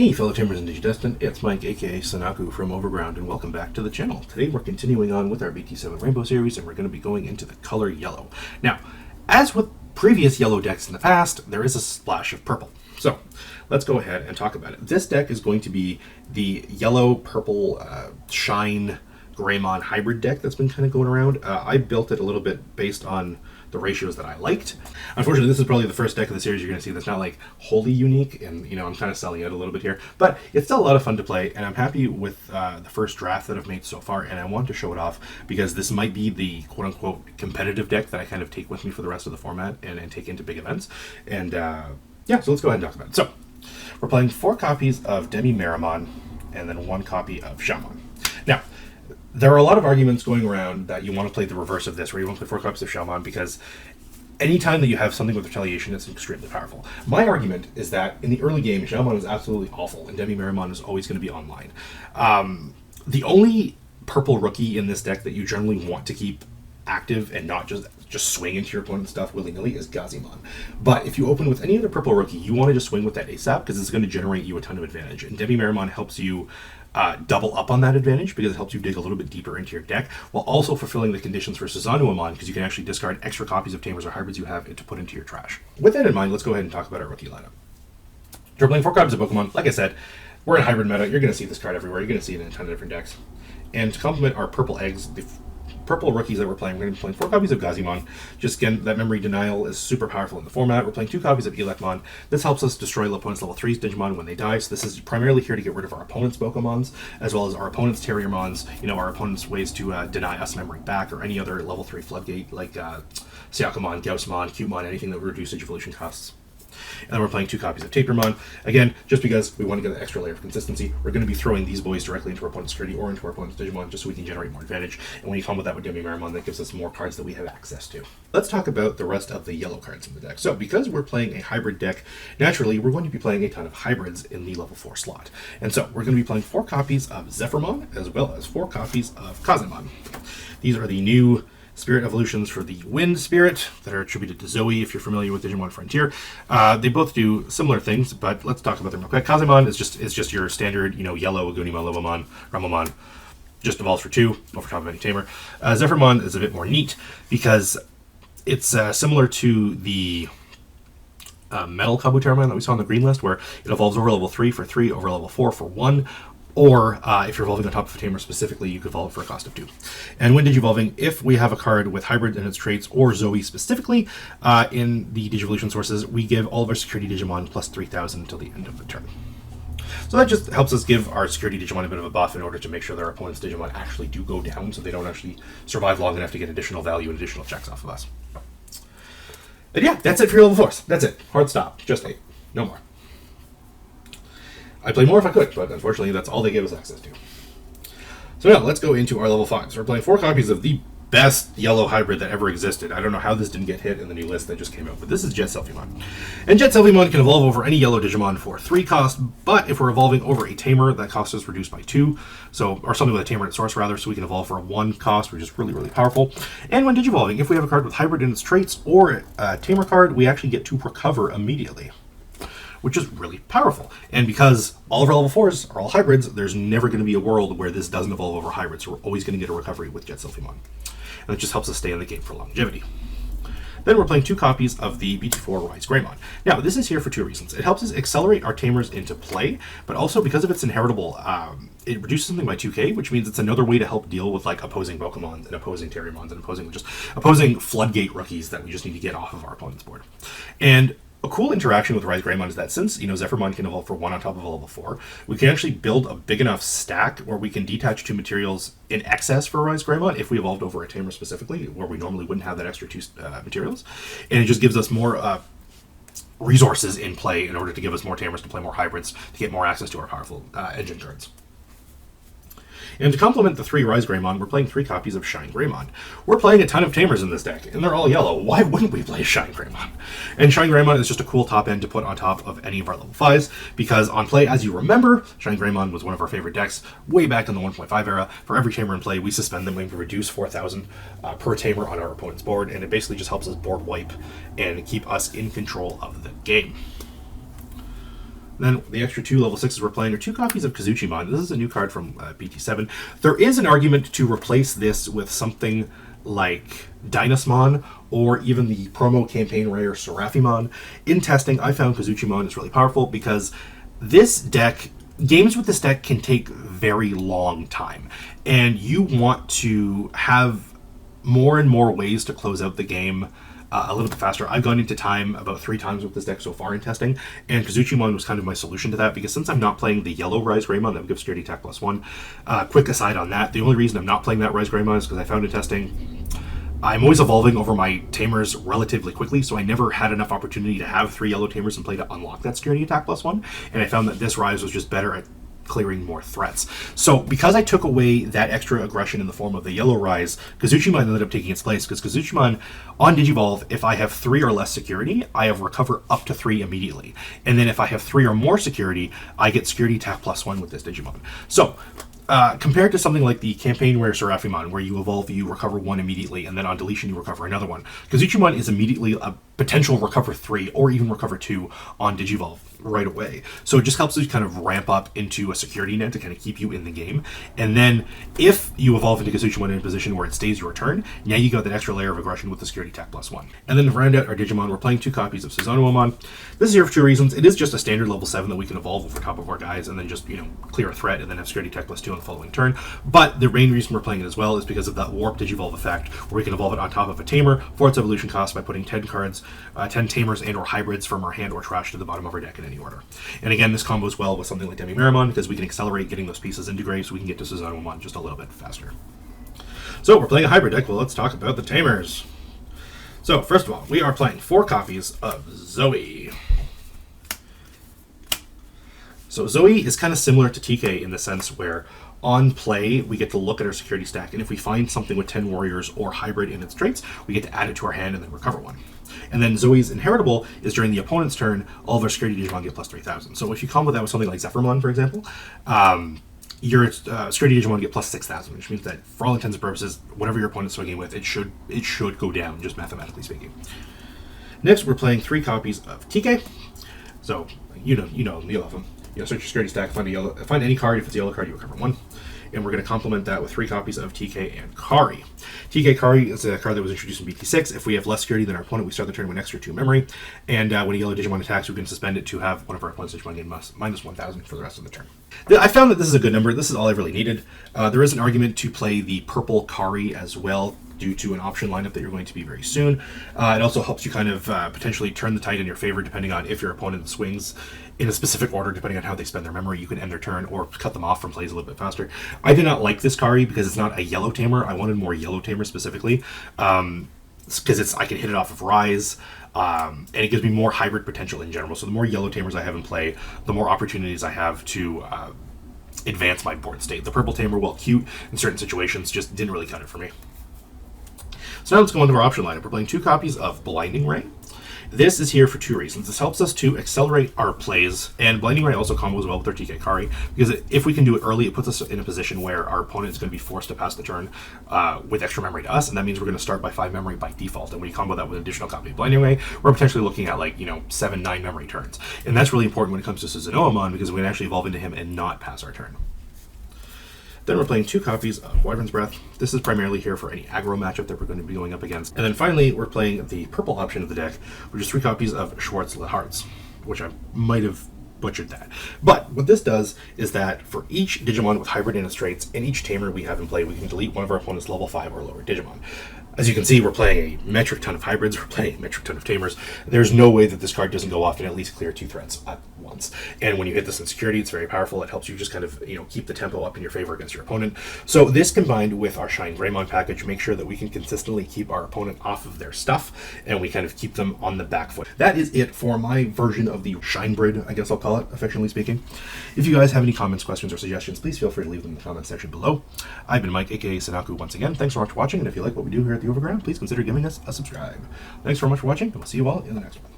Hey fellow Tamers and Digidestined, it's Mike aka Sanaku from Overground and welcome back to the channel. Today we're continuing on with our BT7 Rainbow series and we're going to be going into the color yellow. Now, as with previous yellow decks in the past, there is a splash of purple. So, let's go ahead and talk about it. This deck is going to be the yellow-purple Shine-Greymon hybrid deck that's been kind of going around. I built it a little bit based on the ratios that I liked. Unfortunately, this is probably the first deck of the series you're going to see that's not like wholly unique, and you know, I'm kind of selling out a little bit here, but it's still a lot of fun to play, and I'm happy with the first draft that I've made so far, and I want to show it off because this might be the quote-unquote competitive deck that I kind of take with me for the rest of the format and take into big events. And yeah, so let's go ahead and talk about it. So, we're playing 4 copies of Demi-Meramon and then 1 copy of Shaman. Now, there are a lot of arguments going around that you want to play the reverse of this, where you want to play 4 copies of Shaman, because anytime that you have something with retaliation, it's extremely powerful. My argument is that in the early game, Shaman is absolutely awful, and Demi-Meramon is always going to be online. The only purple rookie in this deck that you generally want to keep active and not just swing into your opponent's stuff willy-nilly is Gazimon. But if you open with any other purple rookie, you want to just swing with that ASAP because it's going to generate you a ton of advantage. And Demi-Meramon helps you double up on that advantage because it helps you dig a little bit deeper into your deck while also fulfilling the conditions for Suzanuamon because you can actually discard extra copies of Tamers or Hybrids you have to put into your trash. With that in mind, let's go ahead and talk about our rookie lineup. So we're playing 4 copies of Pokemon. Like I said, we're in hybrid meta. You're going to see this card everywhere. You're going to see it in a ton of different decks. And to complement our purple eggs, the purple rookies that we're playing, we're going to be playing 4 copies of Gazimon. Just again, that memory denial is super powerful in the format. We're playing 2 copies of Elecmon. This helps us destroy opponent's level 3's Digimon when they die. So this is primarily here to get rid of our opponent's Pokemons, as well as our opponent's Terriermons, you know, our opponent's ways to deny us memory back, or any other level 3 floodgate like Syakomon, Gaussmon, Cutemon, anything that would reduce evolution costs. And then we're playing 2 copies of Tapermon. Again, just because we want to get an extra layer of consistency, we're going to be throwing these boys directly into our opponent's security or into our opponent's Digimon just so we can generate more advantage. And when you combo that with Demi-Meramon, that gives us more cards that we have access to. Let's talk about the rest of the yellow cards in the deck. So, because we're playing a hybrid deck, naturally, we're going to be playing a ton of hybrids in the level 4 slot. And so, we're going to be playing 4 copies of Zephyrmon, as well as 4 copies of Kazemon. These are the new Spirit evolutions for the Wind Spirit that are attributed to Zoe, if you're familiar with Digimon Frontier. They both do similar things, but let's talk about them real quick. Kazemon is just your standard, you know, yellow Agunimon, Lobomon, Ramamon. Just evolves for 2, over top of any tamer. Zephyrmon is a bit more neat because it's similar to the Metal Kabuteramon that we saw on the green list, where it evolves over level 3 for 3, over level 4 for 1. Or, if you're evolving on top of a tamer specifically, you could evolve for a cost of 2. And when Digivolving, if we have a card with Hybrid in its traits, or Zoe specifically, in the Digivolution sources, we give all of our security Digimon plus 3,000 until the end of the turn. So that just helps us give our security Digimon a bit of a buff in order to make sure that our opponent's Digimon actually do go down, so they don't actually survive long enough to get additional value and additional checks off of us. But yeah, that's it for your level 4s. That's it. Hard stop. Just 8. No more. I'd play more if I could, but unfortunately that's all they give us access to. So now, let's go into our level 5s. We're playing 4 copies of the best yellow hybrid that ever existed. I don't know how this didn't get hit in the new list that just came out, but this is Jet Selfimon. And Jet Selfimon can evolve over any yellow Digimon for 3 cost, but if we're evolving over a tamer, that cost is reduced by 2, so, or something with a tamer at source rather, so we can evolve for a 1 cost, which is really, really powerful. And when Digivolving, if we have a card with hybrid in its traits, or a tamer card, we actually get to recover immediately, which is really powerful. And because all of our level 4s are all hybrids, there's never going to be a world where this doesn't evolve over hybrids, so we're always going to get a recovery with Jet Selfimon. And it just helps us stay in the game for longevity. Then we're playing 2 copies of the BT4 Rise Greymon. Now, this is here for 2 reasons. It helps us accelerate our tamers into play, but also because of its inheritable, it reduces something by 2k, which means it's another way to help deal with like opposing Pokemon and opposing Terriermons and opposing floodgate rookies that we just need to get off of our opponent's board. And a cool interaction with Rise Greymon is that since, you know, Zephyrmon can evolve for 1 on top of a level 4, we can actually build a big enough stack where we can detach 2 materials in excess for Rise Greymon if we evolved over a tamer specifically, where we normally wouldn't have that extra 2 materials. And it just gives us more resources in play in order to give us more tamers to play more hybrids, to get more access to our powerful engine cards. And to complement the 3 Rise Greymon, we're playing 3 copies of Shine Greymon. We're playing a ton of tamers in this deck, and they're all yellow. Why wouldn't we play Shine Greymon? And Shine Greymon is just a cool top end to put on top of any of our level 5s, because on play, as you remember, Shine Greymon was one of our favorite decks way back in the 1.5 era. For every tamer in play, we suspend them and we reduce 4,000 per tamer on our opponent's board, and it basically just helps us board wipe and keep us in control of the game. And then the extra 2 level 6s we're playing are 2 copies of Kazuchimon. This is a new card from BT7. There is an argument to replace this with something like Dynasmon or even the promo campaign rare Seraphimon. In testing, I found Kazuchimon is really powerful because this deck, games with this deck can take very long time, and you want to have more and more ways to close out the game a little bit faster. I've gone into time about 3 times with this deck so far in testing, and Kazuchimon was kind of my solution to that, because since I'm not playing the yellow Rise Greymon that would give security attack +1, quick aside on that, the only reason I'm not playing that Rise Greymon is because I found in testing I'm always evolving over my tamers relatively quickly, so I never had enough opportunity to have 3 yellow tamers in play to unlock that security attack +1, and I found that this Rise was just better at clearing more threats. So because I took away that extra aggression in the form of the yellow Rise, Kazuchimon ended up taking its place, because Kazuchimon on Digivolve, if I have 3 or less security, I have recover up to 3 immediately. And then if I have 3 or more security, I get security attack +1 with this Digimon. So compared to something like the campaign rare Seraphimon, where you evolve, you recover 1 immediately, and then on deletion you recover another one, Kazuchimon is immediately a potential recover 3 or even recover 2 on Digivolve right away. So it just helps you kind of ramp up into a security net to kind of keep you in the game. And then if you evolve into Kazuchimon in a position where it stays your turn, now you got that extra layer of aggression with the security attack +1. And then to round out our Digimon, we're playing 2 copies of Suzanomon. This is here for 2 reasons. It is just a standard level 7 that we can evolve over top of our guys and then just, clear a threat and then have security attack +2 on the following turn. But the main reason we're playing it as well is because of that warp Digivolve effect, where we can evolve it on top of a tamer for its evolution cost by putting 10 cards, 10 tamers and or hybrids from our hand or trash to the bottom of our deck in any order. And again, this combos well with something like Demi-Miramon, because we can accelerate getting those pieces into grave so we can get to Suzanomon just a little bit faster. So we're playing a hybrid deck. Well, let's talk about the tamers. So first of all, we are playing 4 copies of Zoe. So Zoe is kind of similar to TK in the sense where on play, we get to look at our security stack, and if we find something with 10 warriors or hybrid in its traits, we get to add it to our hand and then recover 1. And then Zoe's inheritable is during the opponent's turn, all of our security Digimon get +3,000. So if you combo that with something like Zephyrmon, for example, your security Digimon get +6,000, which means that for all intents and purposes, whatever your opponent's swinging with, it should go down, just mathematically speaking. Next, we're playing 3 copies of TK. So you love them. Search your security stack, find any card. If it's a yellow card, you recover 1. And we're going to complement that with 3 copies of TK and Kari. TK Kari is a card that was introduced in BT6. If we have less security than our opponent, we start the turn with an extra 2 memory. And when a yellow Digimon attacks, we can suspend it to have one of our opponent's Digimon gain minus 1,000 for the rest of the turn. I found that this is a good number. This is all I really needed. There is an argument to play the purple Kari as well, due to an option lineup that you're going to be very soon. It also helps you kind of potentially turn the tide in your favor, depending on if your opponent swings in a specific order, depending on how they spend their memory. You can end their turn or cut them off from plays a little bit faster. I did not like this Kari because it's not a yellow tamer. I wanted more yellow tamer specifically, because I can hit it off of Rise, and it gives me more hybrid potential in general. So the more yellow tamers I have in play, the more opportunities I have to advance my board state. The purple tamer, while cute in certain situations, just didn't really cut it for me. So now let's go into our option lineup. We're playing 2 copies of Blinding Ray. This is here for 2 reasons. This helps us to accelerate our plays, and Blinding Ray also combos well with our TK Kari, because if we can do it early, it puts us in a position where our opponent is going to be forced to pass the turn with extra memory to us, and that means we're going to start by 5 memory by default. And when you combo that with an additional copy of Blinding Ray, we're potentially looking at 7, 9 memory turns. And that's really important when it comes to Suzanomon, because we can actually evolve into him and not pass our turn. Then we're playing 2 copies of Wyvern's Breath. This is primarily here for any aggro matchup that we're going to be going up against. And then finally, we're playing the purple option of the deck, which is 3 copies of Schwartzlet Hearts, which I might have butchered that. But what this does is that for each Digimon with hybrid in its traits and each tamer we have in play, we can delete one of our opponent's level 5 or lower Digimon. As you can see, we're playing a metric ton of hybrids, we're playing a metric ton of tamers. There's no way that this card doesn't go off and at least clear 2 threats at once. And when you hit this in security, it's very powerful. It helps you just kind of, keep the tempo up in your favor against your opponent. So this combined with our Shine-Greymon package make sure that we can consistently keep our opponent off of their stuff, and we kind of keep them on the back foot. That is it for my version of the Shine-Brid, I guess I'll call it, affectionately speaking. If you guys have any comments, questions, or suggestions, please feel free to leave them in the comments section below. I've been Mike, aka Sanaku, once again. Thanks so much for watching, and if you like what we do here at the Overground, please consider giving us a subscribe. Thanks very much for watching, and we'll see you all in the next one.